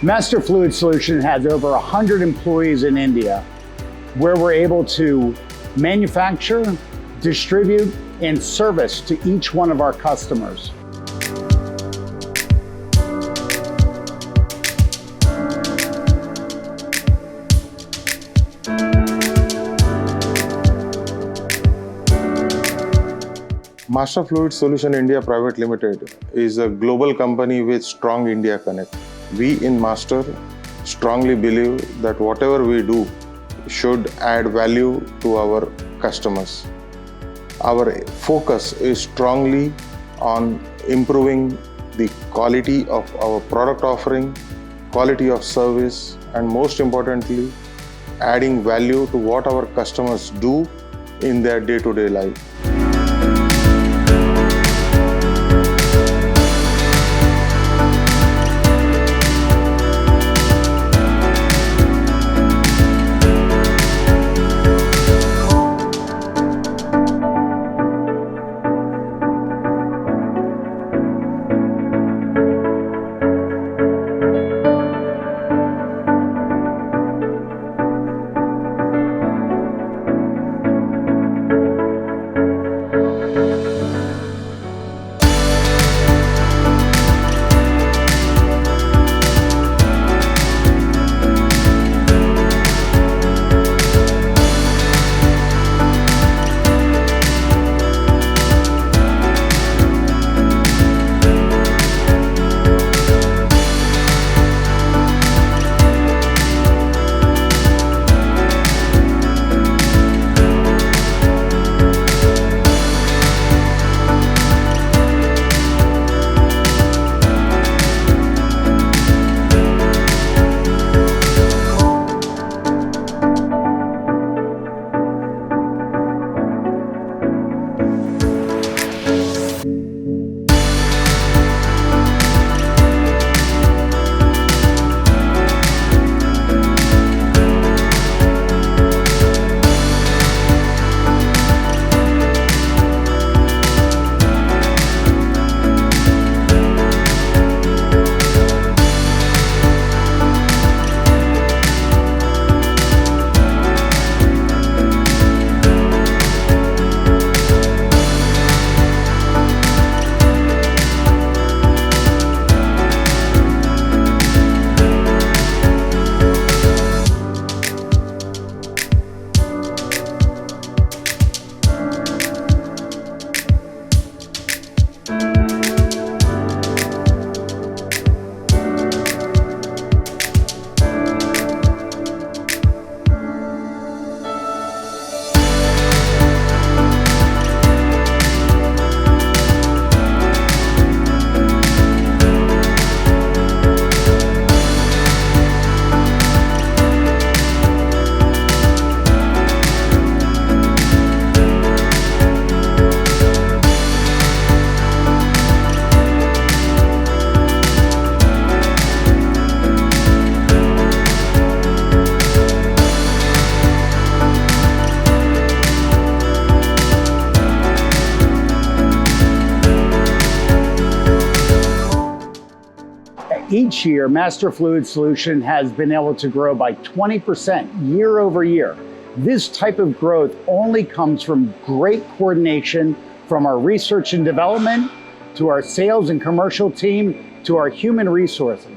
Master Fluid Solution has over 100 employees in India, where we're able to manufacture, distribute, and service to each one of our customers. Master Fluid Solution India Private Limited is a global company with strong India connect. We in Master strongly believe that whatever we do should add value to our customers. Our focus is strongly on improving the quality of our product offering, quality of service, and most importantly, adding value to what our customers do in their day-to-day life. Each year, Master Fluid Solution has been able to grow by 20% year over year. This type of growth only comes from great coordination from our research and development, to our sales and commercial team, to our human resources.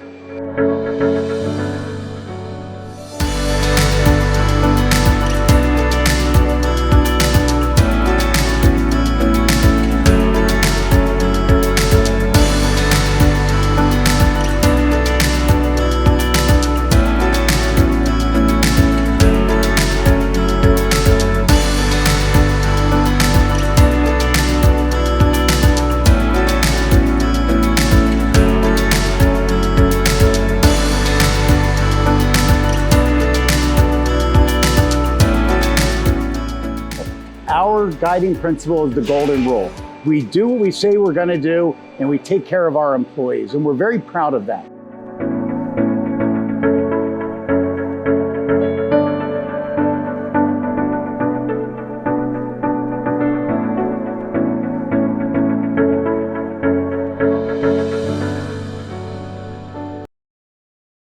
Our guiding principle is the golden rule. We do what we say we're going to do, and we take care of our employees, and we're very proud of that.